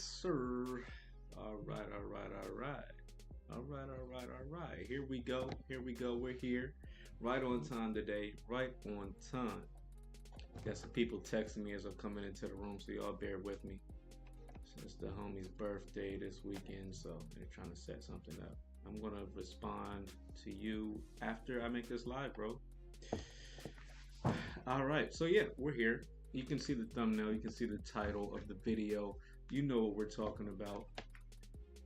Yes, sir. All right, all right, all right. All right, all right, all right. Here we go. Here we go. We're here. Right on time today. Right on time. Got some people texting me as I'm coming into the room, so y'all bear with me. Since the homie's birthday this weekend, so they're trying to set something up. I'm gonna respond to you after I make this live, bro. All right, so yeah, we're here. You can see the thumbnail, you can see the title of the video. You know what we're talking about.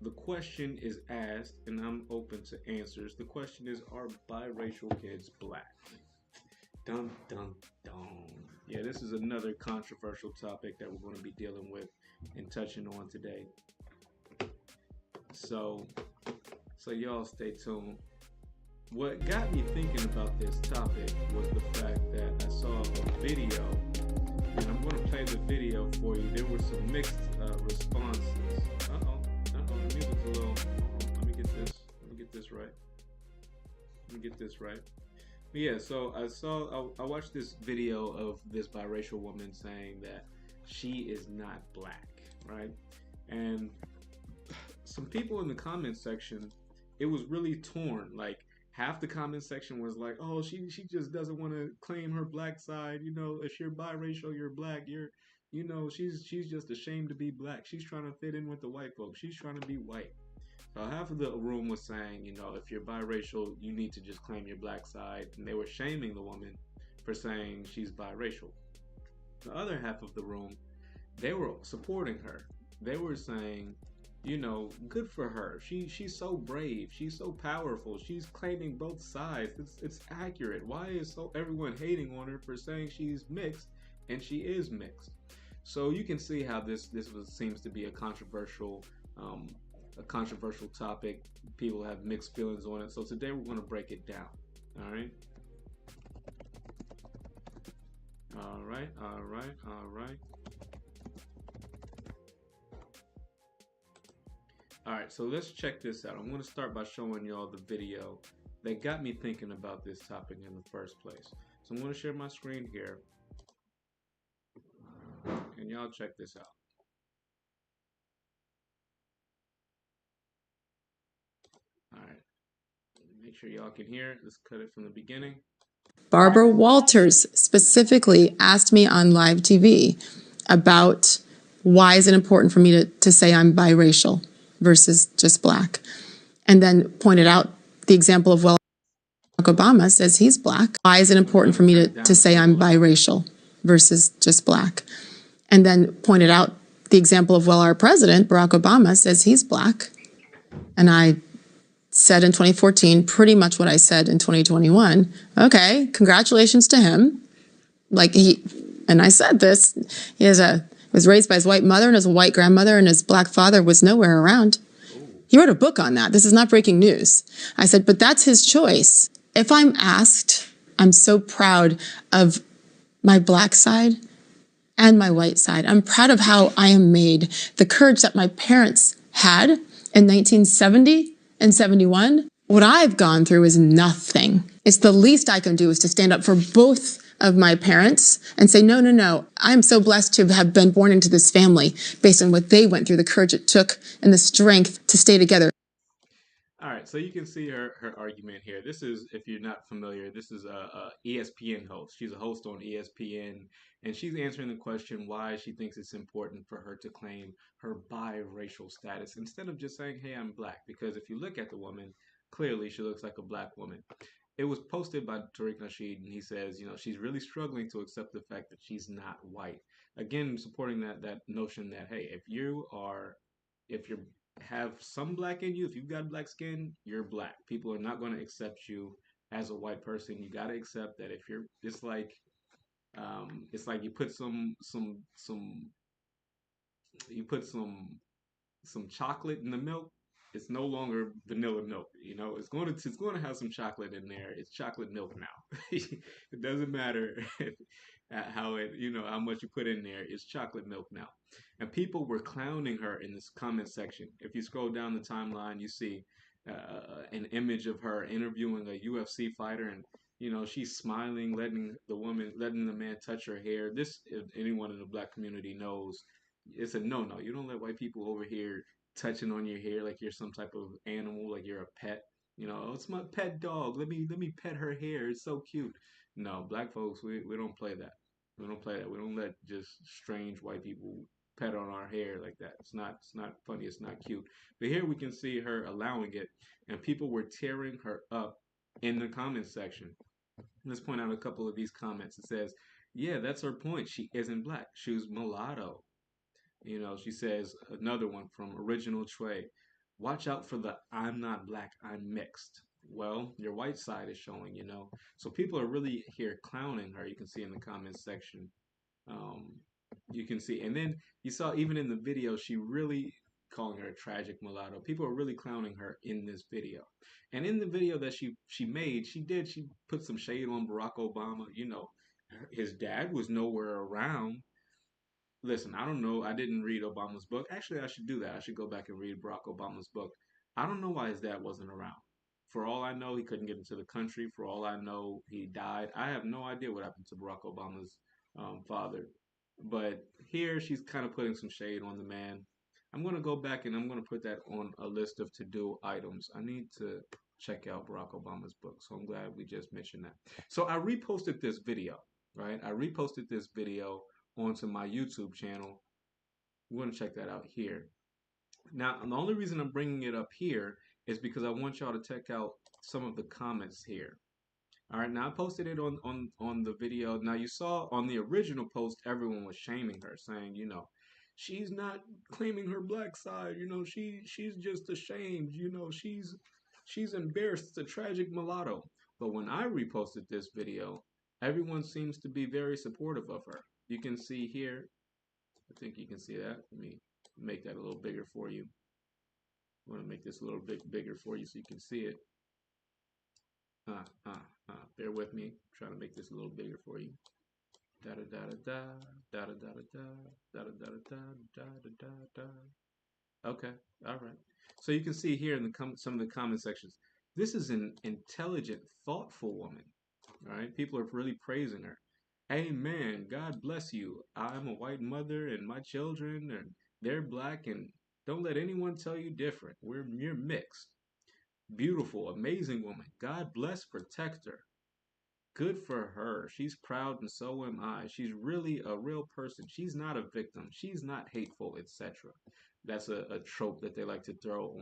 The question is asked, and I'm open to answers. The question is, are biracial kids black? Dun dun dun. Yeah, this is another controversial topic that we're going to be dealing with and touching on today. So, so y'all stay tuned. What got me thinking about this topic was the fact that I saw a video, and I'm going to play the video for you. There were some mixed responses. The music's a little. Let me get this. Let me get this right. Let me get this right. But yeah, so I watched this video of this biracial woman saying that she is not black, right? And some people in the comment section, it was really torn. Like half the comment section was like, "Oh, she just doesn't want to claim her black side. You know, if you're biracial, you're black. She's just ashamed to be black. She's trying to fit in with the white folks. She's trying to be white." So half of the room was saying, if you're biracial, you need to just claim your black side, and they were shaming the woman for saying she's biracial. The other half of the room, they were supporting her. They were saying, good for her. She's so brave. She's so powerful. She's claiming both sides. It's accurate. Why is everyone hating on her for saying she's mixed, and she is mixed? So you can see how this seems to be a controversial topic. People have mixed feelings on it. So today we're going to break it down. All right. All right. All right. All right. All right, so let's check this out. I'm going to start by showing y'all the video that got me thinking about this topic in the first place. So I'm going to share my screen here, and y'all check this out. All right, make sure y'all can hear it. Let's cut it from the beginning. Barbara Walters specifically asked me on live TV about why is it important for me to say I'm biracial versus just black, and then pointed out the example of, well, Barack Obama says he's black. Why is it important for me to say I'm biracial versus just black? And then pointed out the example of, well, our president, Barack Obama, says he's black. And I said in 2014 pretty much what I said in 2021. Okay, congratulations to him. And I said this, was raised by his white mother and his white grandmother, and his black father was nowhere around. He wrote a book on that. This is not breaking news. I said, but that's his choice. If I'm asked, I'm so proud of my black side and my white side. I'm proud of how I am made. The courage that my parents had in 1970 and 71. What I've gone through is nothing. It's the least I can do is to stand up for both of my parents and say, no, no, no. I'm so blessed to have been born into this family based on what they went through, the courage it took and the strength to stay together. All right, so you can see her argument here. This is, if you're not familiar, this is a ESPN host. She's a host on ESPN, and she's answering the question why she thinks it's important for her to claim her biracial status instead of just saying, hey, I'm black. Because if you look at the woman, clearly she looks like a black woman. It was posted by Tariq Nasheed, and he says, she's really struggling to accept the fact that she's not white. Again, supporting that notion that, hey, if you have some black in you, if you've got black skin, you're black. People are not going to accept you as a white person. You got to accept that if you're, it's like you put some chocolate in the milk. It's no longer vanilla milk. It's going to have some chocolate in there. It's chocolate milk now. It doesn't matter how much you put in there. It's chocolate milk now. And people were clowning her in this comment section. If you scroll down the timeline, you see an image of her interviewing a UFC fighter, and she's smiling, letting the man touch her hair. This, if anyone in the black community knows, It's a no-no. You don't let white people over here touching on your hair like you're some type of animal, like you're a pet. You know, "Oh, it's my pet dog. Let me pet her hair. It's so cute." No, black folks, we don't play that. We don't play that. We don't let just strange white people pet on our hair like that. It's not funny. It's not cute. But here we can see her allowing it, and people were tearing her up in the comments section. Let's point out a couple of these comments. It says, "Yeah, that's her point. She isn't black. She was mulatto." You know, she says another one from Original Trey. "Watch out for the 'I'm not black, I'm mixed.'" Well, your white side is showing, you know. So people are really here clowning her. You can see in the comments section. Um, you can see, and then you saw even in the video, she really calling her a tragic mulatto. People are really clowning her in this video. And in the video that she made, she put some shade on Barack Obama. You know, his dad was nowhere around. Listen, I don't know. I didn't read Obama's book. Actually, I should do that. I should go back and read Barack Obama's book. I don't know why his dad wasn't around. For all I know, he couldn't get into the country. For all I know, he died. I have no idea what happened to Barack Obama's father. But here she's kind of putting some shade on the man. I'm going to go back and I'm going to put that on a list of to-do items. I need to check out Barack Obama's book. So I'm glad we just mentioned that. So I reposted this video, right? I reposted this video onto my YouTube channel. We're going to check that out here. Now, the only reason I'm bringing it up here is because I want y'all to check out some of the comments here. All right, now I posted it on the video. Now you saw on the original post, everyone was shaming her, saying, you know, she's not claiming her black side. You know, she's just ashamed. You know, she's embarrassed. It's a tragic mulatto. But when I reposted this video, everyone seems to be very supportive of her. You can see here, I think you can see that. Let me make that a little bigger for you. I want to make this a little bit bigger for you so you can see it. Bear with me. I'm trying to make this a little bigger for you. Da da da da da da da da da da da da da da da da. Okay, all right. So you can see here in some of the comment sections, this is an intelligent, thoughtful woman. All right, people are really praising her. Amen. God bless you. I'm a white mother and my children and they're black and don't let anyone tell you different. You're mixed. Beautiful, amazing woman. God bless, protect her. Good for her. She's proud and so am I. She's really a real person. She's not a victim. She's not hateful, etc. That's a trope that they like to throw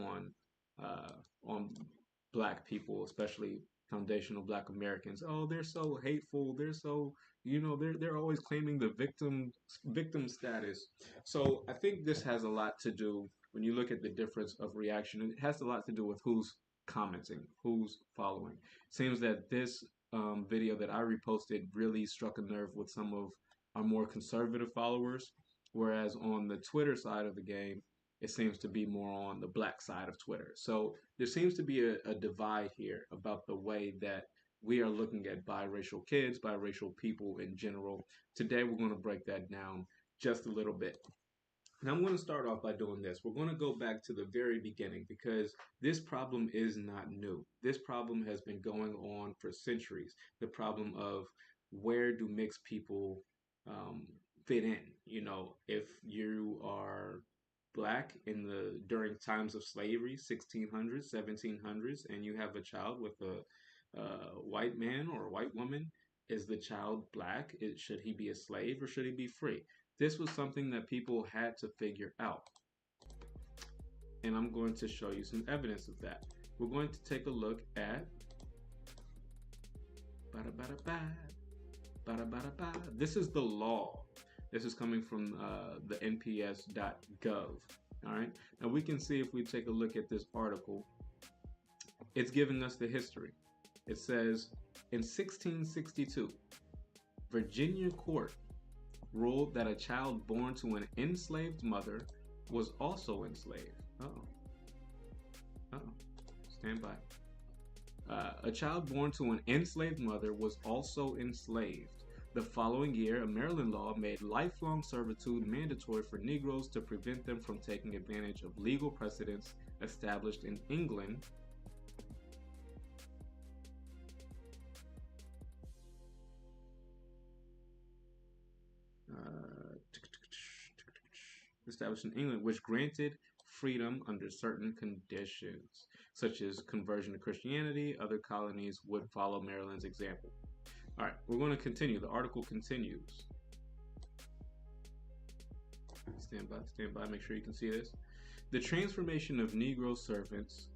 on black people, especially foundational black Americans. Oh, they're so hateful. They're so, you know, they're always claiming the victim status. So I think this has a lot to do when you look at the difference of reaction. It has a lot to do with who's commenting, who's following. Seems that this video that I reposted really struck a nerve with some of our more conservative followers, whereas on the Twitter side of the game, it seems to be more on the black side of Twitter. So there seems to be a divide here about the way that we are looking at biracial kids, biracial people in general. Today, we're going to break that down just a little bit. Now, I'm going to start off by doing this. We're going to go back to the very beginning because this problem is not new. This problem has been going on for centuries. The problem of where do mixed people fit in? You know, if you are black in the during times of slavery, 1600s, 1700s, and you have a child with a white man or a white woman, is the child black? Should he be a slave or should he be free? This was something that people had to figure out. And I'm going to show you some evidence of that. We're going to take a look at this is the law. This is coming from the nps.gov. All right. Now we can see if we take a look at this article, it's giving us the history. It says in 1662, Virginia court ruled that a child born to an enslaved mother was also enslaved. Stand by. A child born to an enslaved mother was also enslaved. The following year, a Maryland law made lifelong servitude mandatory for Negroes to prevent them from taking advantage of legal precedents established in England. established in England, which granted freedom under certain conditions, such as conversion to Christianity. Other colonies would follow Maryland's example. All right, we're going to continue. The article continues. Stand by, make sure you can see this. The transformation of Negro servants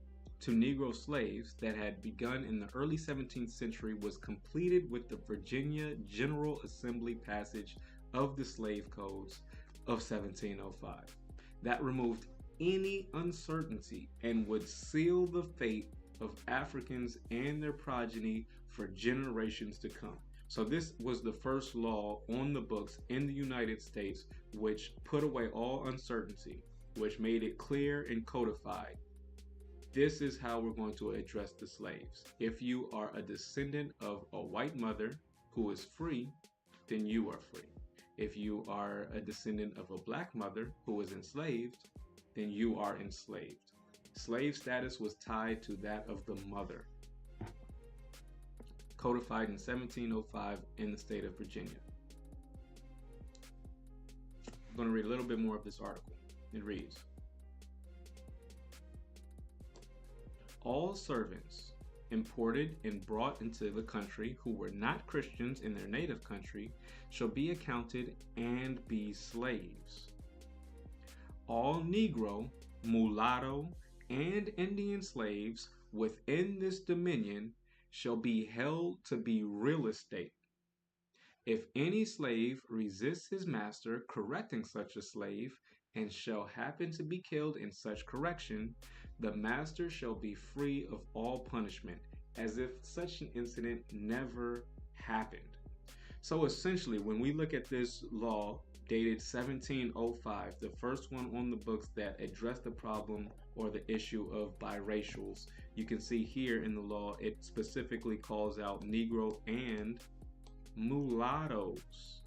to Negro slaves that had begun in the early 17th century was completed with the Virginia General Assembly passage of the Slave Codes of 1705. That removed any uncertainty and would seal the fate of Africans and their progeny for generations to come. So this was the first law on the books in the United States which put away all uncertainty, which made it clear and codified. This is how we're going to address the slaves. If you are a descendant of a white mother who is free, then you are free. If you are a descendant of a black mother who is enslaved, then you are enslaved. Slave status was tied to that of the mother. Codified in 1705 in the state of Virginia. I'm going to read a little bit more of this article. It reads, all servants imported and brought into the country who were not Christians in their native country shall be accounted and be slaves. All Negro, mulatto, and Indian slaves within this dominion shall be held to be real estate. If any slave resists his master correcting such a slave, and shall happen to be killed in such correction, the master shall be free of all punishment, as if such an incident never happened. So essentially, when we look at this law dated 1705, the first one on the books that addressed the problem or the issue of biracials, you can see here in the law, it specifically calls out Negro and mulattoes.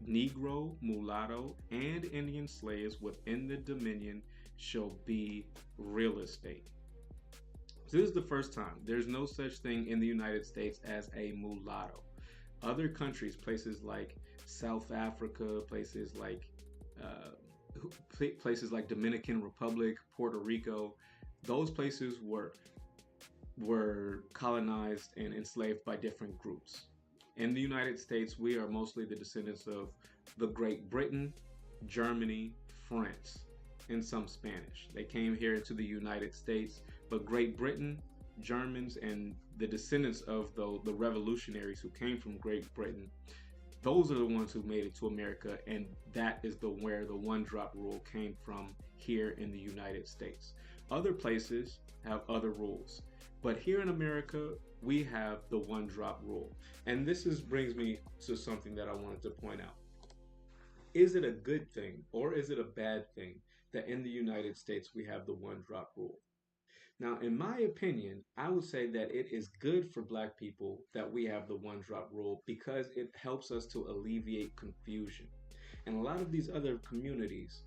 Negro, mulatto, and Indian slaves within the Dominion shall be real estate. So this is the first time. There's no such thing in the United States as a mulatto. Other countries, places like South Africa, places like Dominican Republic, Puerto Rico, those places were colonized and enslaved by different groups. In the United States, we are mostly the descendants of the Great Britain, Germany, France, and some Spanish. They came here to the United States, but Great Britain, Germans, and the descendants of the revolutionaries who came from Great Britain, those are the ones who made it to America, and that is where the one-drop rule came from here in the United States. Other places have other rules, but here in America, we have the one-drop rule. And this brings me to something that I wanted to point out. Is it a good thing or is it a bad thing that in the United States we have the one-drop rule? Now, in my opinion, I would say that it is good for Black people that we have the one-drop rule because it helps us to alleviate confusion. And a lot of these other communities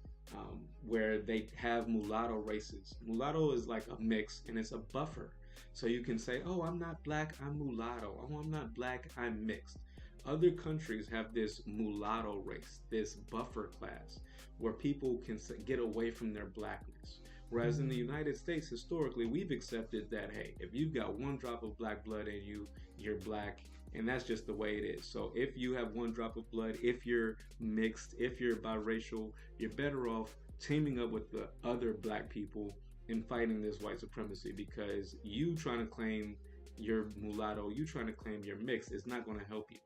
where they have mulatto races, mulatto is like a mix and it's a buffer. So you can say, oh, I'm not Black, I'm mulatto. Oh, I'm not Black, I'm mixed. Other countries have this mulatto race, this buffer class, where people can get away from their Blackness. Whereas in the United States, historically, we've accepted that, hey, if you've got one drop of Black blood in you, you're Black, and that's just the way it is. So if you have one drop of blood, if you're mixed, if you're biracial, you're better off teaming up with the other Black people and fighting this white supremacy, because you trying to claim you're mulatto, you trying to claim you're mixed is not going to help you.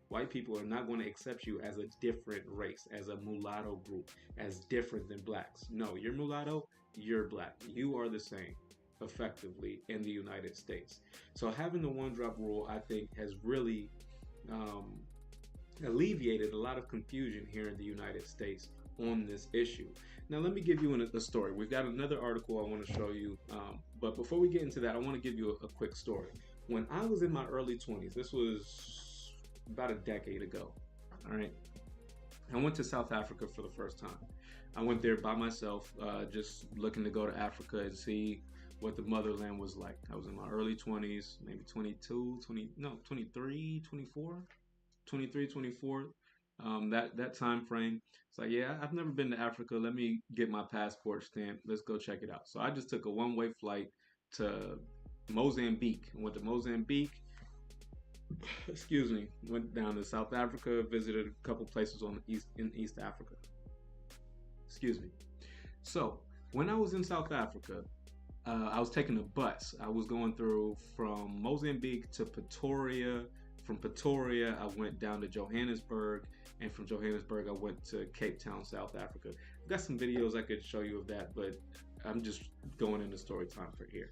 White people are not going to accept you as a different race, as a mulatto group, as different than Blacks. No, you're mulatto, you're Black. You are the same, effectively, in the United States. So having the one-drop rule, I think, has really alleviated a lot of confusion here in the United States on this issue. Now, let me give you a story. We've got another article I want to show you, but before we get into that, I want to give you a quick story. When I was in my early 20s, this was about a decade ago, all right, I went to South Africa for the first time. I went there by myself, just looking to go to Africa and see what the motherland was like. I was in my early 20s, maybe 23, 24. that time frame. It's like, yeah, I've never been to Africa. Let me get my passport stamp. Let's go check it out. So I just took a one-way flight to Mozambique. Went to Mozambique. Excuse me. Went down to South Africa. Visited a couple places on the East Africa. Excuse me. So when I was in South Africa, I was taking a bus. I was going through from Mozambique to Pretoria. From Pretoria, I went down to Johannesburg, and from Johannesburg, I went to Cape Town, South Africa. I've got some videos I could show you of that, but I'm just going into story time for here.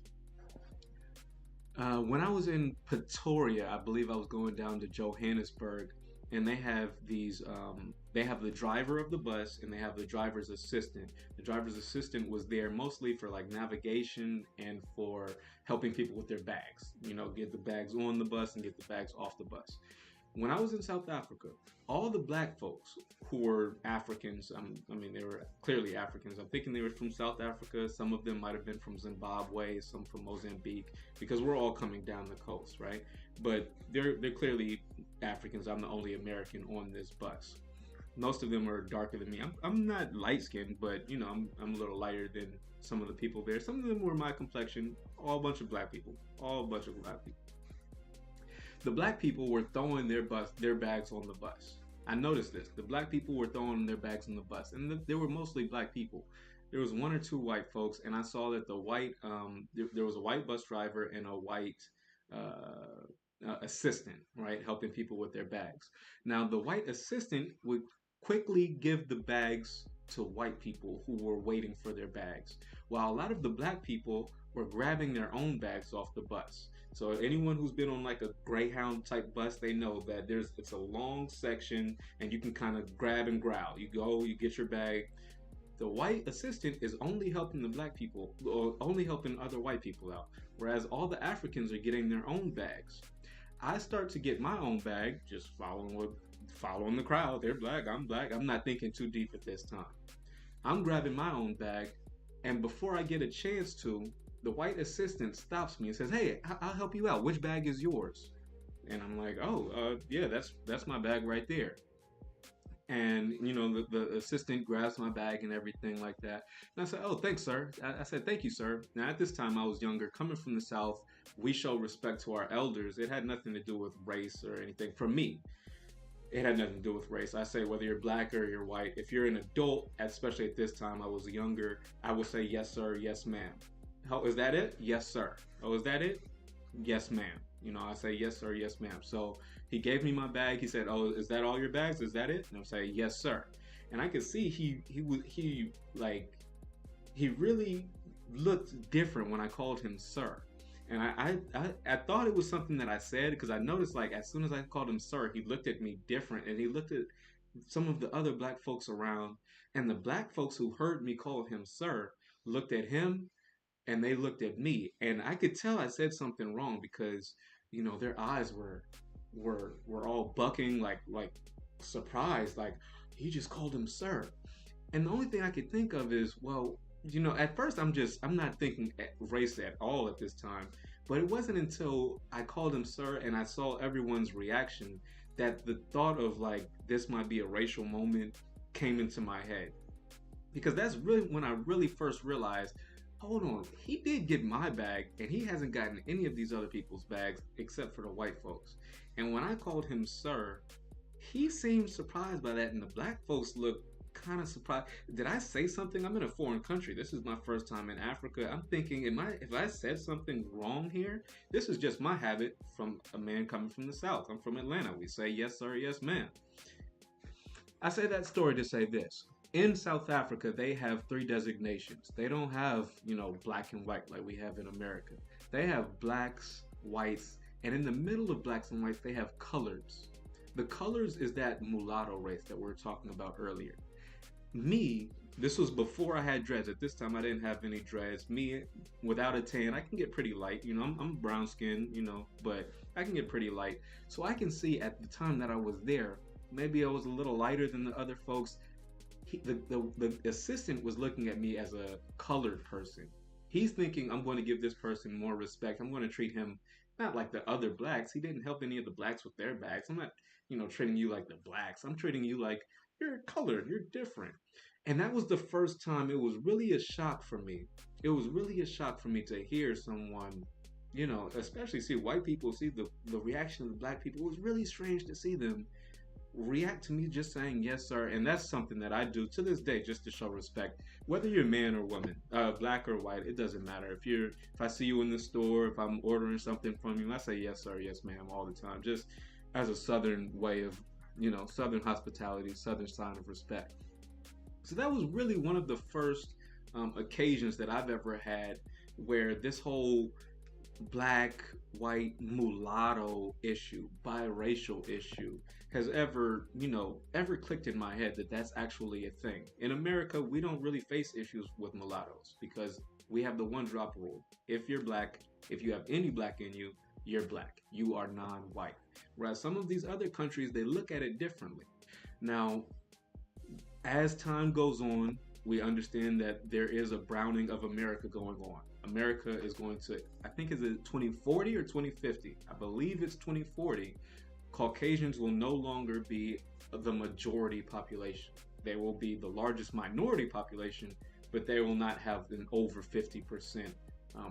When I was in Pretoria, I believe I was going down to Johannesburg, and they have these. They have the driver of the bus, and they have the driver's assistant. The driver's assistant was there mostly for like navigation and for helping people with their bags. You know, get the bags on the bus and get the bags off the bus. When I was in South Africa, all the black folks who were Africans, I mean, they were clearly Africans. I'm thinking they were from South Africa. Some of them might have been from Zimbabwe, some from Mozambique, because we're all coming down the coast, right? But they're clearly Africans. I'm the only American on this bus. Most of them are darker than me. I'm not light skinned, but you know, I'm a little lighter than some of the people there. Some of them were my complexion. All a bunch of black people. All a bunch of black people. The black people were throwing their bags on the bus. I noticed this. The black people were throwing their bags on the bus, and they were mostly black people. There was one or two white folks, and I saw that the white there was a white bus driver and a white assistant, right, helping people with their bags. Now, the white assistant would quickly give the bags to white people who were waiting for their bags, while a lot of the black people were grabbing their own bags off the bus. So anyone who's been on like a Greyhound type bus, they know that it's a long section and you can kind of grab and growl. You go, you get your bag. The white assistant is only helping the black people, or only helping other white people out, whereas all the Africans are getting their own bags. I start to get my own bag, just following the crowd. They're black, I'm black. I'm not thinking too deep at this time. I'm grabbing my own bag, and before I get a chance to, the white assistant stops me and says, "Hey, I'll help you out. Which bag is yours?" And I'm like, "Oh, yeah, that's my bag right there." And you know, the assistant grabs my bag and everything like that. And I said, "Oh, thanks, sir." I said, "Thank you, sir." Now at this time I was younger, coming from the South. We show respect to our elders. It had nothing to do with race or anything. For me, it had nothing to do with race. I say whether you're black or you're white, if you're an adult, especially at this time, I was younger, I would say yes, sir, yes, ma'am. Oh, is that it? Yes, sir. Oh, is that it? Yes, ma'am. You know, I say yes, sir, yes, ma'am. So he gave me my bag. He said, "Oh, is that all your bags? Is that it?" And I'm saying, "Yes, sir." And I could see he really looked different when I called him sir. And I thought it was something that I said, because I noticed like as soon as I called him sir, he looked at me different, and he looked at some of the other black folks around, and the black folks who heard me call him sir looked at him and they looked at me, and I could tell I said something wrong, because you know their eyes were all bucking, like surprised, like he just called him sir. And the only thing I could think of is, well, you know, at first I'm not thinking race at all at this time, but it wasn't until I called him sir and I saw everyone's reaction that the thought of like this might be a racial moment came into my head, because that's really when I really first realized, hold on, he did get my bag, and he hasn't gotten any of these other people's bags except for the white folks. And when I called him sir, he seemed surprised by that, and the black folks looked kind of surprised. Did I say something? I'm in a foreign country. This is my first time in Africa. I'm thinking, if I said something wrong here? This is just my habit from a man coming from the South. I'm from Atlanta. We say yes, sir, yes, ma'am. I say that story to say this. In South Africa, they have 3 designations. They don't have, you know, black and white like we have in America. They have blacks, whites, and in the middle of blacks and whites, they have colors. The colors is that mulatto race that we were talking about earlier. Me, this was before I had dreads. At this time, I didn't have any dreads. Me, without a tan, I can get pretty light. You know, I'm brown skinned, you know, but I can get pretty light. So I can see at the time that I was there, maybe I was a little lighter than the other folks. The assistant was looking at me as a colored person. He's thinking, I'm going to give this person more respect. I'm going to treat him not like the other blacks. He didn't help any of the blacks with their bags. I'm not, treating you like the blacks. I'm treating you like you're colored, you're different. And that was the first time it was really a shock for me. It was really a shock for me to hear someone, especially see white people, see the reaction of the black people. It was really strange to see them react to me just saying yes sir, and that's something that I do to this day just to show respect, whether you're man or woman, black or white. It doesn't matter. If I see you in the store, if I'm ordering something from you, I say yes sir, yes ma'am all the time, just as a southern way of, southern hospitality, southern sign of respect. So that was really one of the first occasions that I've ever had where this whole black, white, mulatto issue, biracial issue has ever clicked in my head that that's actually a thing. In America, we don't really face issues with mulattoes because we have the one drop rule. If you're black, if you have any black in you, you're black. You are non-white. Whereas some of these other countries, they look at it differently. Now, as time goes on, we understand that there is a browning of America going on. America is going to, I think, is it 2040 or 2050? I believe it's 2040. Caucasians will no longer be the majority population. They will be the largest minority population, but they will not have an over 50%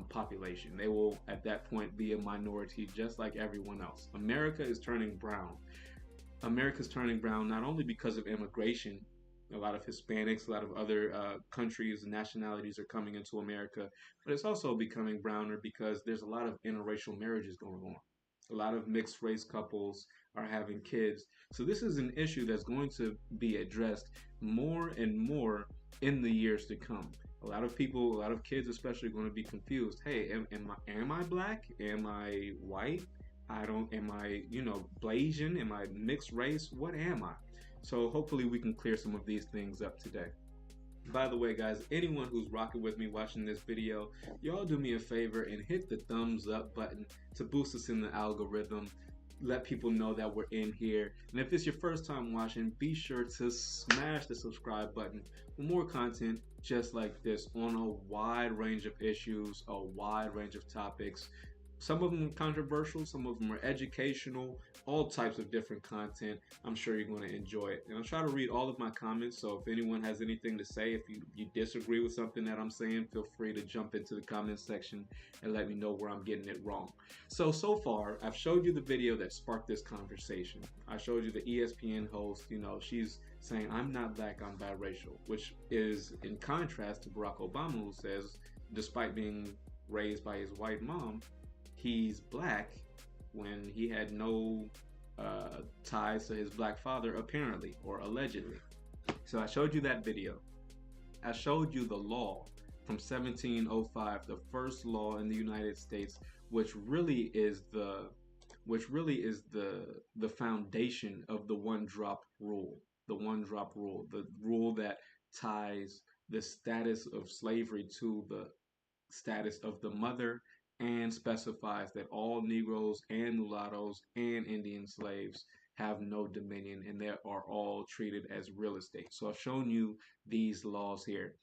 population. They will, at that point, be a minority just like everyone else. America is turning brown. America's turning brown not only because of immigration. A lot of Hispanics, a lot of other countries and nationalities are coming into America, but it's also becoming browner because there's a lot of interracial marriages going on. A lot of mixed race couples are having kids. So this is an issue that's going to be addressed more and more in the years to come. A lot of people, a lot of kids especially, are going to be confused. Hey, am I black? Am I white? Am I, Blasian? Am I mixed race? What am I? So hopefully we can clear some of these things up today. By the way, guys, anyone who's rocking with me watching this video, y'all do me a favor and hit the thumbs up button to boost us in the algorithm. Let people know that we're in here. And if it's your first time watching, be sure to smash the subscribe button for more content just like this on a wide range of issues, a wide range of topics. Some of them are controversial, some of them are educational, all types of different content. I'm sure you're going to enjoy it. And I'll try to read all of my comments, so if anyone has anything to say, if you disagree with something that I'm saying, feel free to jump into the comment section and let me know where I'm getting it wrong. So far, I've showed you the video that sparked this conversation. I showed you the ESPN host, she's saying, I'm not black, I'm biracial, which is in contrast to Barack Obama, who says, despite being raised by his white mom, he's black when he had no ties to his black father, apparently, or allegedly. So I showed you that video. I showed you the law from 1705, the first law in the United States, which really is the foundation of the one drop rule. The one drop rule, the rule that ties the status of slavery to the status of the mother, and specifies that all Negroes and mulattoes and Indian slaves have no dominion and they are all treated as real estate. So I've shown you these laws here.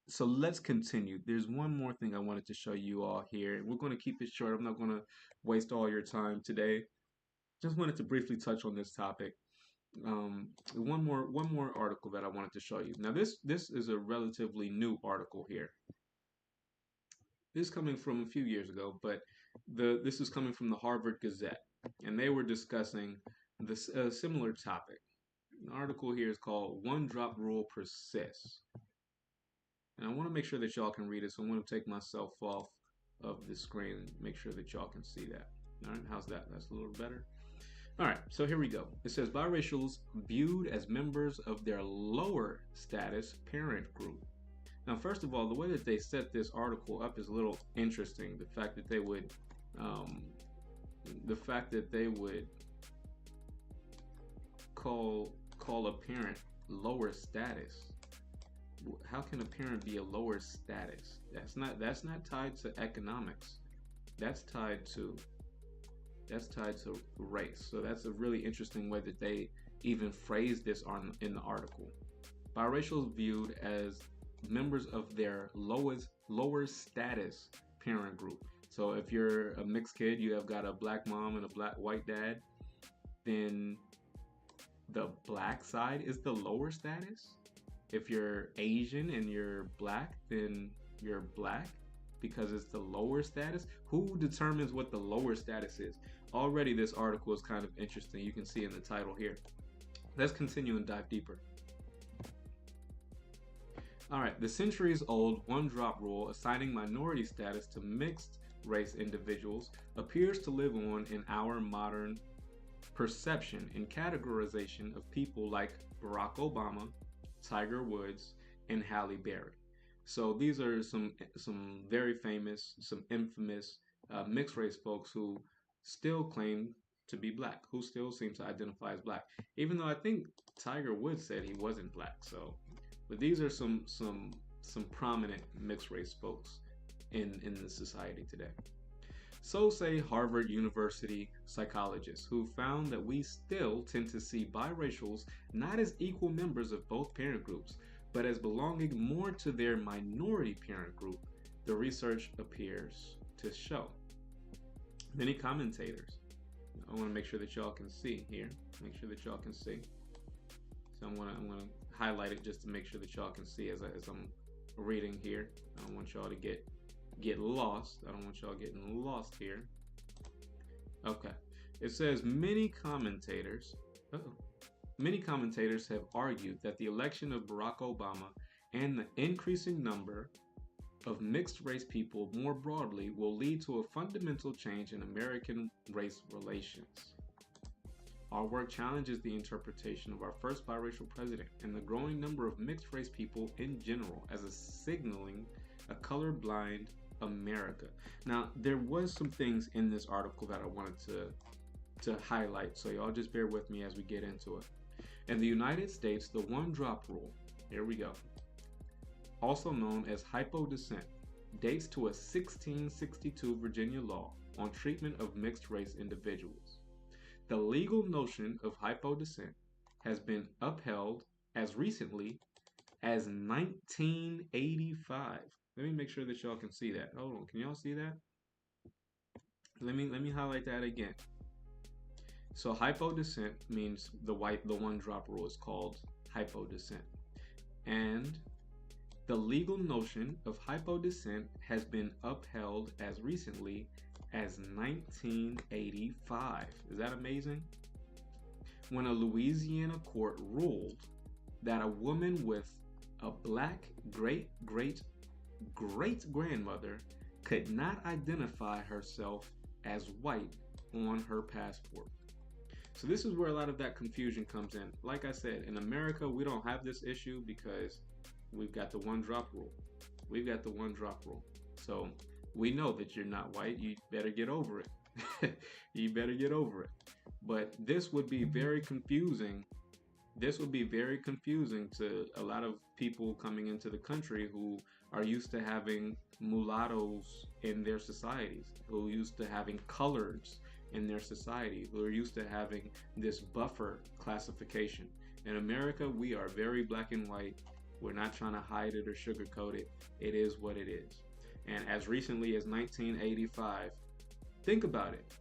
So let's continue. There's one more thing I wanted to show you all here. We're going to keep it short. I'm not going to waste all your time today. Just wanted to briefly touch on this topic. One more article that I wanted to show you. Now this is a relatively new article here. This is coming from a few years ago, but this is coming from the Harvard Gazette, and they were discussing this similar topic. The article here is called "One Drop Rule Persists," and I want to make sure that y'all can read it. So I'm going to take myself off of the screen and make sure that y'all can see that. All right, how's that? That's a little better. All right, so here we go. It says biracials viewed as members of their lower status parent group. Now, first of all, the way that they set this article up is a little interesting. The fact that they would call a parent lower status. How can a parent be a lower status? That's not tied to economics. That's tied to race. So that's a really interesting way that they even phrase this in the article. Biracials viewed as members of their lower status parent group. So if you're a mixed kid, you have got a black mom and a white dad, then the black side is the lower status. If you're Asian and you're black, then you're black because it's the lower status. Who determines what the lower status is? Already this article is kind of interesting. You can see in the title here. Let's continue and dive deeper. All right, the centuries-old one-drop rule assigning minority status to mixed race individuals appears to live on in our modern perception and categorization of people like Barack Obama, Tiger Woods, and Halle Berry. So these are some very famous, some infamous mixed race folks who still claim to be black, who still seem to identify as black, even though I think Tiger Woods said he wasn't black. So, but these are some prominent mixed race folks in the society today. So say Harvard University psychologists who found that we still tend to see biracials not as equal members of both parent groups, but as belonging more to their minority parent group, the research appears to show. Many commentators, I want to make sure that y'all can see here, make sure that y'all can see. So I'm gonna highlight it just to make sure that y'all can see as I'm reading here. I don't want y'all to get lost. I don't want y'all getting lost here. Okay. It says many commentators have argued that the election of Barack Obama and the increasing number of mixed race people more broadly will lead to a fundamental change in American race relations. Our work challenges the interpretation of our first biracial president and the growing number of mixed race people in general as a signaling a colorblind America. Now, there was some things in this article that I wanted to highlight, so y'all just bear with me as we get into it. In the United States, the one-drop rule, here we go, also known as hypodescent, dates to a 1662 Virginia law on treatment of mixed race individuals. The legal notion of hypodescent has been upheld as recently as 1985. Let me make sure that y'all can see that. Hold on, can y'all see that? Let me highlight that again. So hypodescent means the one-drop rule is called hypodescent. And the legal notion of hypodescent has been upheld as recently as 1985. Is that amazing? When a Louisiana court ruled that a woman with a black great-great-great-grandmother could not identify herself as white on her passport. So this is where a lot of that confusion comes in. Like I said, in America, we don't have this issue because we've got the one-drop rule. We've got the one-drop rule. So we know that you're not white. You better get over it. You better get over it. But this would be very confusing. This would be very confusing to a lot of people coming into the country who are used to having mulattoes in their societies, who are used to having coloreds in their society, who are used to having this buffer classification. In America, we are very black and white. We're not trying to hide it or sugarcoat it. It is what it is. And as recently as 1985, think about it.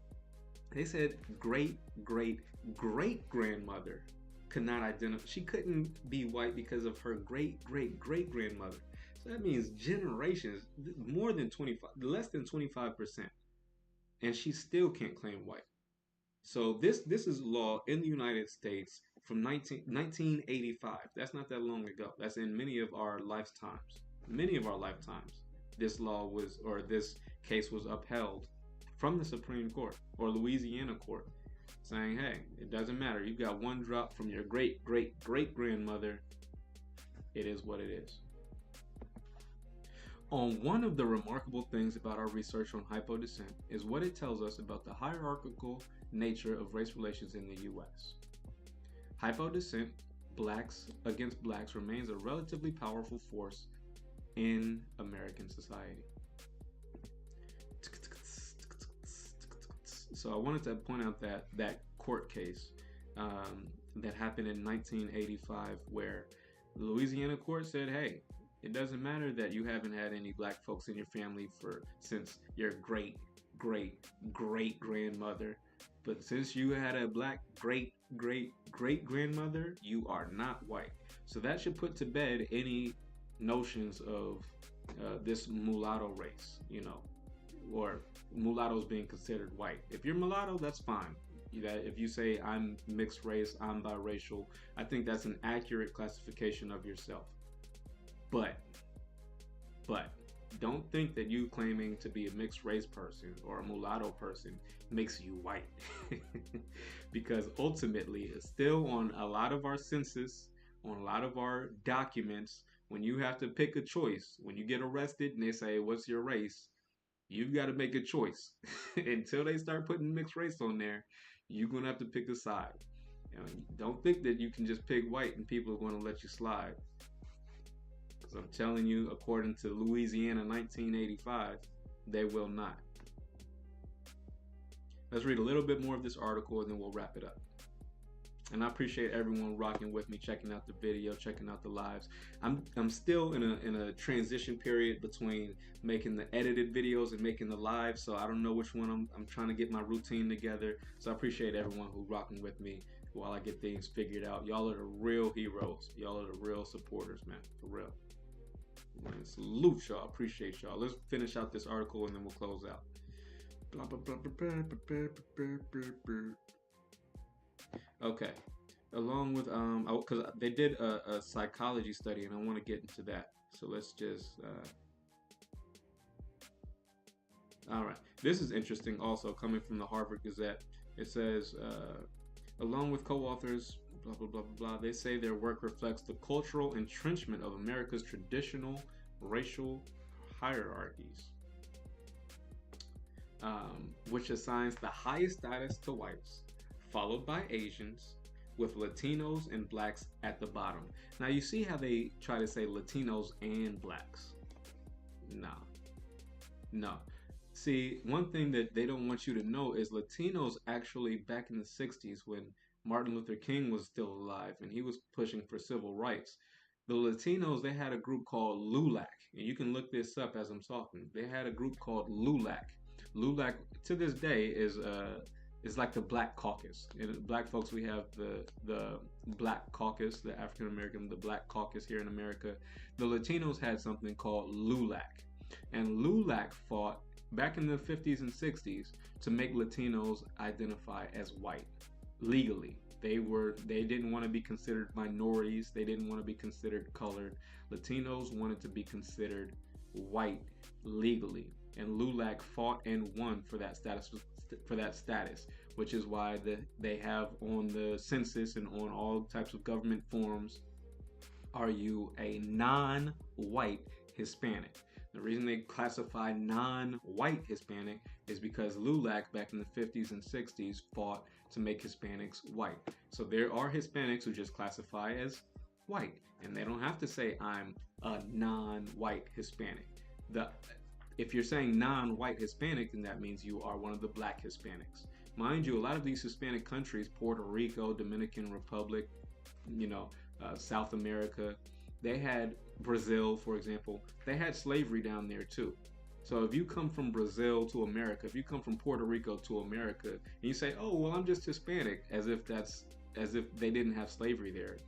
They said great-great-great-grandmother could not identify. She couldn't be white because of her great-great-great-grandmother. So that means generations, more than 25, less than 25%. And she still can't claim white. So this is law in the United States from 1985. That's not that long ago. That's in many of our lifetimes. Many of our lifetimes. This law was, or this case was upheld from the Supreme Court or Louisiana court, saying, hey, it doesn't matter. You've got one drop from your great-great-great-grandmother. It is what it is. On one of the remarkable things about our research on hypodescent is what it tells us about the hierarchical nature of race relations in the U.S. Hypodescent, blacks against blacks, remains a relatively powerful force in American society. So I wanted to point out that court case that happened in 1985 where the Louisiana court said, hey, It doesn't matter that you haven't had any black folks in your family since your great great great grandmother. But since you had a black great great great grandmother, you are not white. So that should put to bed any notions of this mulatto race, or mulattoes being considered white. If you're mulatto, that's fine. That if you say I'm mixed race, I'm biracial, I think that's an accurate classification of yourself. But but don't think that you claiming to be a mixed race person or a mulatto person makes you white. Because ultimately, it's still on a lot of our census, on a lot of our documents, when you have to pick a choice, when you get arrested and they say, "What's your race?" You've got to make a choice. Until they start putting mixed race on there, you're going to have to pick a side. Don't think that you can just pick white and people are going to let you slide. Because I'm telling you, according to Louisiana 1985, they will not. Let's read a little bit more of this article and then we'll wrap it up. And I appreciate everyone rocking with me, checking out the video, checking out the lives. I'm still in a transition period between making the edited videos and making the live, so I don't know which one I'm trying to get my routine together. So I appreciate everyone who rocking with me while I get things figured out. Y'all are the real heroes. Y'all are the real supporters, man, for real. Man, salute y'all. Appreciate y'all. Let's finish out this article and then we'll close out. Okay. Along with because they did a psychology study and I want to get into that. So let's just all right. This is interesting also, coming from the Harvard Gazette. It says along with co-authors, blah blah blah blah, they say their work reflects the cultural entrenchment of America's traditional racial hierarchies, which assigns the highest status to whites, followed by Asians, with Latinos and blacks at the bottom. Now you see how they try to say Latinos and blacks. No. See, one thing that they don't want you to know is Latinos actually, back in the 60s when Martin Luther King was still alive and he was pushing for civil rights, the Latinos, they had a group called LULAC. And you can look this up as I'm talking. They had a group called LULAC. LULAC to this day is like the Black Caucus. And black folks, we have the Black Caucus, the African American, the Black Caucus here in America. The Latinos had something called LULAC. And LULAC fought back in the 50s and 60s to make Latinos identify as white legally. They didn't want to be considered minorities. They didn't want to be considered colored. Latinos wanted to be considered white legally. And LULAC fought and won for that status, which is why they have on the census and on all types of government forms, are you a non-white Hispanic? The reason they classify non-white Hispanic is because LULAC back in the 50s and 60s fought to make Hispanics white. So there are Hispanics who just classify as white, and they don't have to say I'm a non-white Hispanic. If you're saying non-white Hispanic, then that means you are one of the black Hispanics. Mind you, a lot of these Hispanic countries, Puerto Rico, Dominican Republic, South America, they had Brazil, for example, they had slavery down there too. So if you come from Brazil to America, if you come from Puerto Rico to America, and you say, "Oh, well, I'm just Hispanic," as if they didn't have slavery there.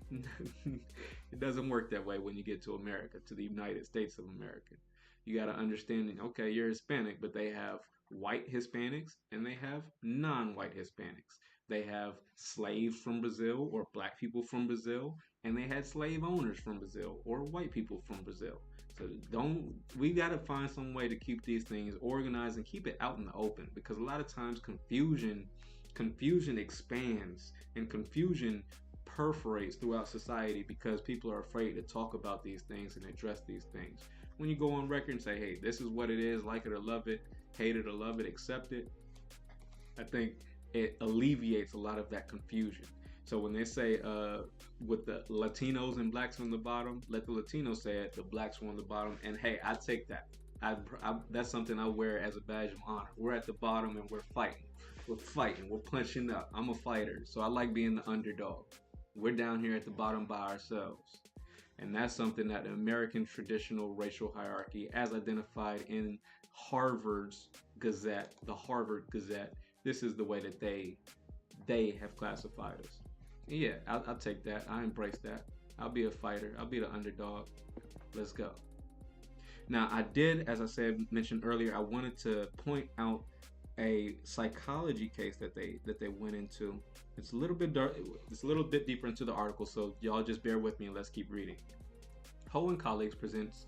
It doesn't work that way when you get to America, to the United States of America. You got to understand, okay, you're Hispanic, but they have white Hispanics and they have non-white Hispanics. They have slaves from Brazil or black people from Brazil, and they had slave owners from Brazil or white people from Brazil. So we got to find some way to keep these things organized and keep it out in the open, because a lot of times confusion expands and confusion perforates throughout society because people are afraid to talk about these things and address these things. When you go on record and say, "Hey, this is what it is, like it or love it, hate it or love it, accept it," I think it alleviates a lot of that confusion. So when they say with the Latinos and blacks on the bottom, let the Latinos say it, the blacks are on the bottom, and hey, I take that. That's something I wear as a badge of honor. We're at the bottom and we're fighting. We're punching up. I'm a fighter, so I like being the underdog. We're down here at the bottom by ourselves. And that's something that the American traditional racial hierarchy, as identified in Harvard's Gazette, the Harvard Gazette, this is the way that they have classified us. And yeah, I'll take that. I embrace that. I'll be a fighter. I'll be the underdog. Let's go. Now, I did, as I said, mentioned earlier, I wanted to point out a psychology case that they went into. It's a little bit dark. It's a little bit deeper into the article, so y'all just bear with me and let's keep reading. Ho and colleagues presents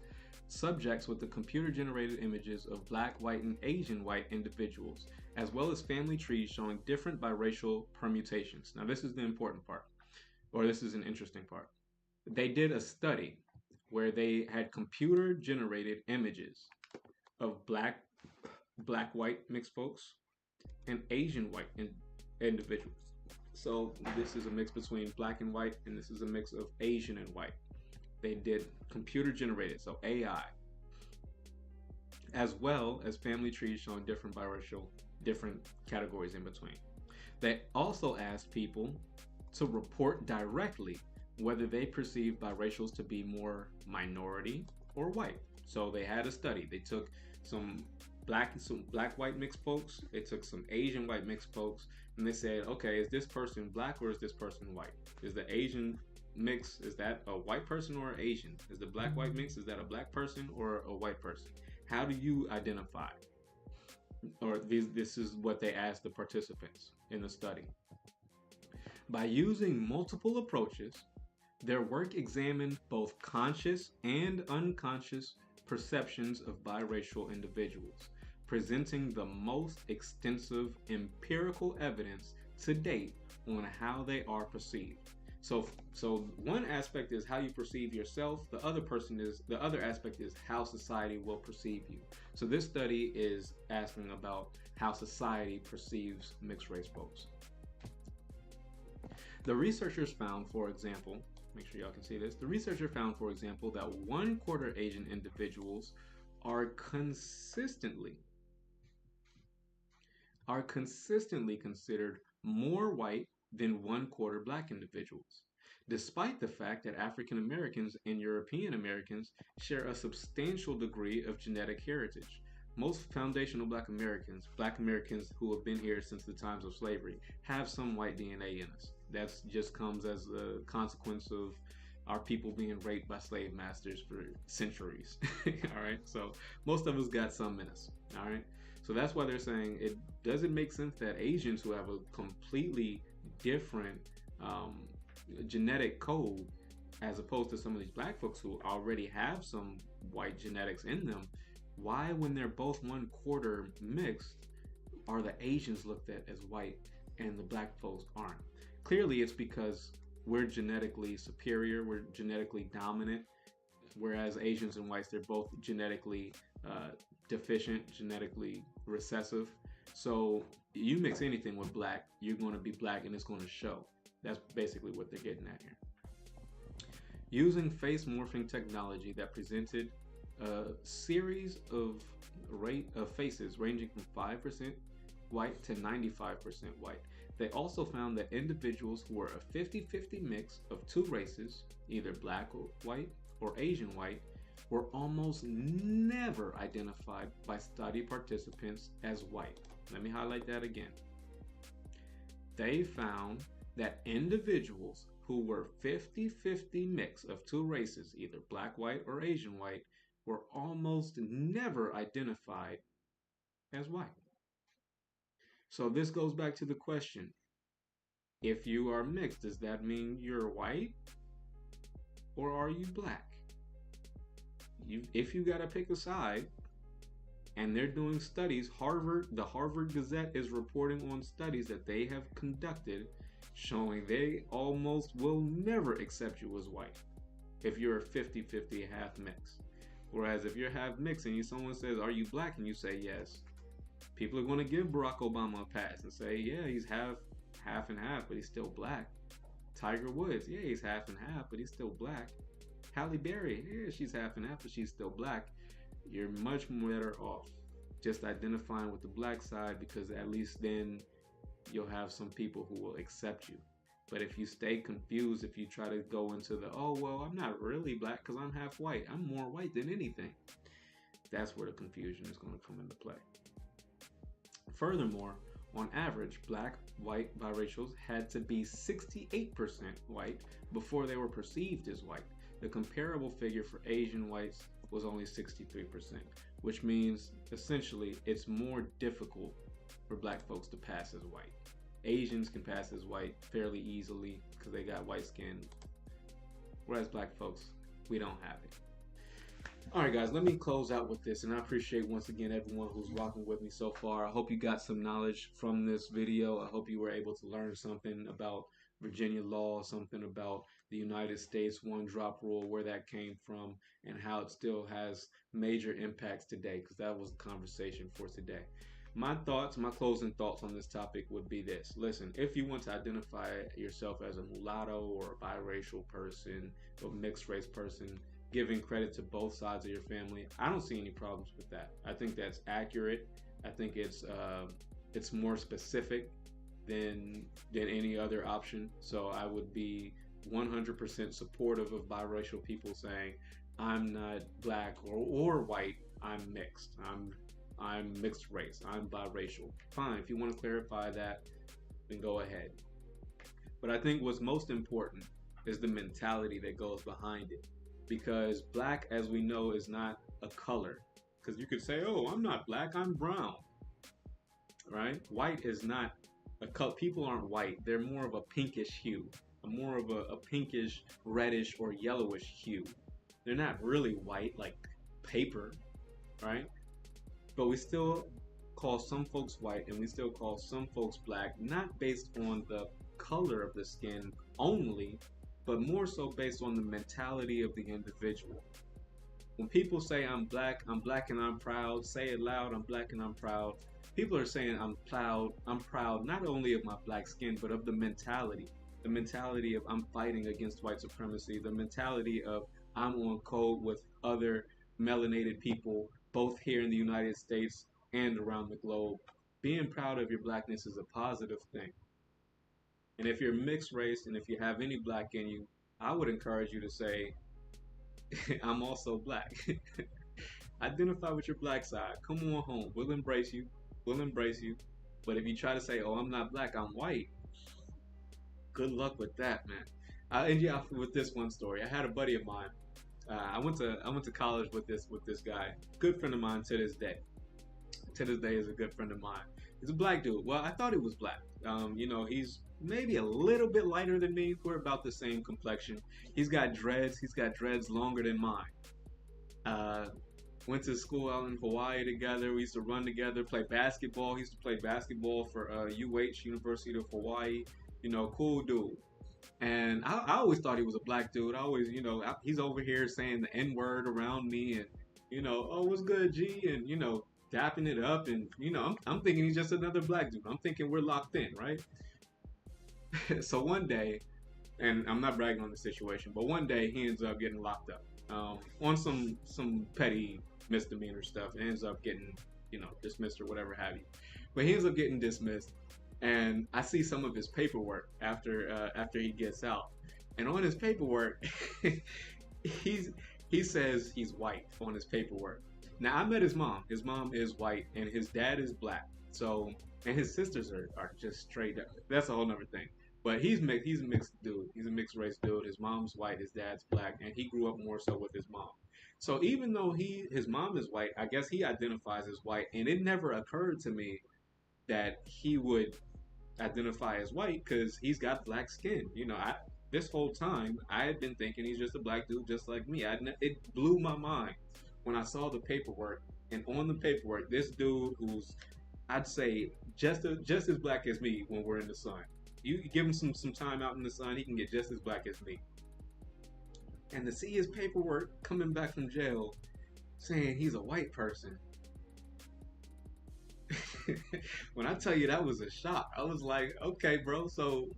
subjects with the computer-generated images of Black, white, and Asian white individuals, as well as family trees showing different biracial permutations. Now, this is the important part, or this is an interesting part. They did a study where they had computer-generated images of black, white mixed folks and Asian white individuals. So this is a mix between black and white, and this is a mix of Asian and white. They did computer generated, so AI, as well as family trees showing different biracial, different categories in between. They also asked people to report directly whether they perceive biracials to be more minority or white. So they had a study. They took some black white mixed folks, they took some Asian white mixed folks, and they said, okay, is this person black or is this person white? Is the Asian mix, is that a white person or an Asian? Is the black white mix, is that a black person or a white person? How do you identify? Or this is what they asked the participants in the study. By using multiple approaches, their work examined both conscious and unconscious perceptions of biracial individuals, presenting the most extensive empirical evidence to date on how they are perceived. So one aspect is how you perceive yourself. The other aspect is how society will perceive you. So this study is asking about how society perceives mixed race folks. The researchers found, for example, make sure y'all can see this. The researcher found, for example, that 1/4 Asian individuals are consistently considered more white than 1/4 black individuals, despite the fact that African Americans and European Americans share a substantial degree of genetic heritage. Most foundational black Americans who have been here since the times of slavery, have some white DNA in us. That just comes as a consequence of our people being raped by slave masters for centuries. All right, so most of us got some in us. All right, so that's why they're saying it doesn't make sense that Asians who have a completely different genetic code, as opposed to some of these black folks who already have some white genetics in them, why, when they're both 1/4 mixed, are the Asians looked at as white and the black folks aren't? Clearly, it's because we're genetically superior, we're genetically dominant, whereas Asians and whites, they're both genetically deficient, genetically recessive. So you mix anything with black, you're going to be black and it's going to show. That's basically what they're getting at here. Using face morphing technology that presented a series of faces ranging from 5% white to 95% white. They also found that individuals who were a 50-50 mix of two races, either black or white or Asian white, were almost never identified by study participants as white. Let me highlight that again. They found that individuals who were 50-50 mix of two races, either black white or Asian white, were almost never identified as white. So this goes back to the question, if you are mixed, does that mean you're white or are you black? If you gotta pick a side, and they're doing studies, the Harvard Gazette is reporting on studies that they have conducted showing they almost will never accept you as white if you're a 50-50 half mix. Whereas if you're half mixed and someone says, are you black? And you say yes, people are going to give Barack Obama a pass and say, yeah, he's half and half, but he's still black. Tiger Woods, yeah, he's half and half, but he's still black. Halle Berry, yeah, she's half and half, but she's still black. You're much better off just identifying with the black side, because at least then you'll have some people who will accept you. But if you stay confused, if you try to go into the, oh, well, I'm not really black because I'm half white, I'm more white than anything, that's where the confusion is going to come into play. Furthermore, on average, black, white, biracials had to be 68% white before they were perceived as white. The comparable figure for Asian whites was only 63%, which means essentially it's more difficult for black folks to pass as white. Asians can pass as white fairly easily because they got white skin, whereas black folks, we don't have it. All right, guys, let me close out with this, and I appreciate once again everyone who's rocking with me so far. I hope you got some knowledge from this video. I hope you were able to learn something about Virginia law, something about the United States one-drop rule, where that came from, and how it still has major impacts today, because that was the conversation for today. My thoughts, my closing thoughts on this topic would be this. Listen, if you want to identify yourself as a mulatto or a biracial person or mixed race person, giving credit to both sides of your family, I don't see any problems with that. I think that's accurate. I think it's more specific than any other option. So I would be 100% supportive of biracial people saying, I'm not black or white, I'm mixed. I'm mixed race. I'm biracial. Fine. If you want to clarify that, then go ahead. But I think what's most important is the mentality that goes behind it. Because black, as we know, is not a color. Because you could say, oh, I'm not black, I'm brown. Right? White is not a color. People aren't white. They're more of a pinkish hue. More of a pinkish, reddish, or yellowish hue. They're not really white like paper. Right? But we still call some folks white and we still call some folks black, not based on the color of the skin only, but more so based on the mentality of the individual. When people say I'm black and I'm proud, say it loud, I'm black and I'm proud, people are saying I'm proud not only of my black skin, but of the mentality of I'm fighting against white supremacy, the mentality of I'm on code with other melanated people, both here in the United States and around the globe. Being proud of your blackness is a positive thing. And if you're mixed race and if you have any black in you, I would encourage you to say, I'm also black. Identify with your black side. Come on home. We'll embrace you. We'll embrace you. But if you try to say, oh, I'm not black, I'm white, good luck with that, man. I'll end you off with this one story. I had a buddy of mine. I went to college with this guy. Good friend of mine to this day. To this day is a good friend of mine. He's a black dude. Well, I thought he was black. He's maybe a little bit lighter than me. We're about the same complexion. He's got dreads. He's got dreads longer than mine. Went to school out in Hawaii together. We used to run together, play basketball. He used to play basketball for UH, University of Hawaii. Cool dude. And I always thought he was a black dude. I always, he's over here saying the N-word around me and, oh, what's good, G? And, dapping it up. And, I'm thinking he's just another black dude. I'm thinking we're locked in, right? So one day, and I'm not bragging on the situation, but one day he ends up getting locked up on some petty misdemeanor stuff. It ends up getting, dismissed or whatever have you. But he ends up getting dismissed. And I see some of his paperwork after he gets out, and on his paperwork, he says he's white on his paperwork. Now I met his mom. His mom is white, and his dad is black. So, and his sisters are just straight up. That's a whole nother thing. But he's mixed. He's a mixed dude. He's a mixed race dude. His mom's white. His dad's black, and he grew up more so with his mom. So even though his mom is white, I guess he identifies as white, and it never occurred to me that he would identify as white because he's got black skin. This whole time I had been thinking he's just a black dude just like me. It blew my mind when I saw the paperwork, and on the paperwork, this dude who's, I'd say, just as black as me when we're in the sun. You give him some time out in the sun, he can get just as black as me. And to see his paperwork coming back from jail saying he's a white person, when I tell you that was a shock, I was like, okay, bro, so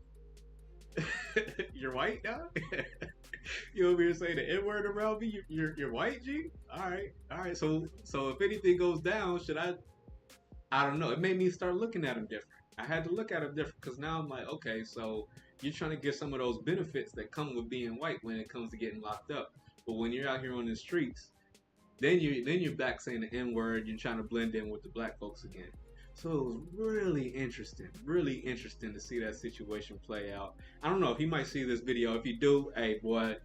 you're white now? You over here saying the N-word around me? You're white, G? All right. So if anything goes down, should I don't know. It made me start looking at him different. I had to look at it different because now I'm like, okay, so you're trying to get some of those benefits that come with being white when it comes to getting locked up. But when you're out here on the streets, then you're back saying the N word. You're trying to blend in with the black folks again. So it was really interesting to see that situation play out. I don't know if he might see this video. If you do, hey boy,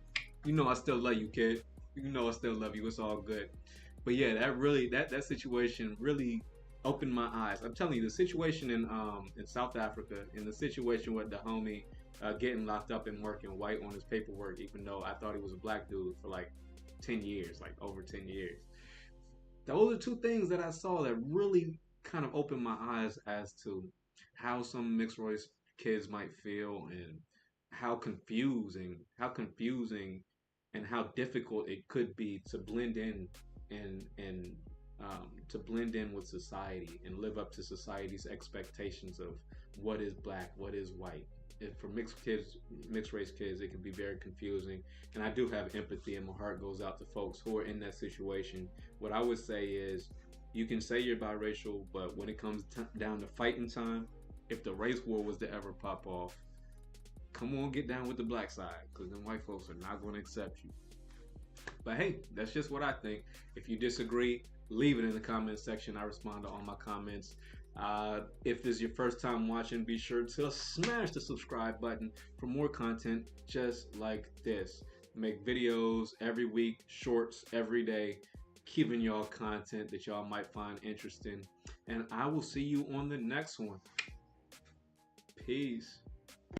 you know I still love you, kid. You know I still love you. It's all good. But yeah, that situation really opened my eyes. I'm telling you, the situation in South Africa and the situation with the homie getting locked up and working white on his paperwork, even though I thought he was a black dude for like 10 years, like over 10 years. Those are two things that I saw that really kind of opened my eyes as to how some mixed race kids might feel and how confusing and how difficult it could be to blend in and to blend in with society and live up to society's expectations of what is black, what is white. For mixed race kids, it can be very confusing. And I do have empathy, and my heart goes out to folks who are in that situation. What I would say is, you can say you're biracial, but when it comes down to fighting time, if the race war was to ever pop off, come on, get down with the black side, because then white folks are not going to accept you. But hey, that's just what I think. If you disagree, leave it in the comment section. I respond to all my comments. If this is your first time watching, be sure to smash the subscribe button for more content just like this. Make videos every week, shorts every day, giving y'all content that y'all might find interesting. And I will see you on the next one. Peace.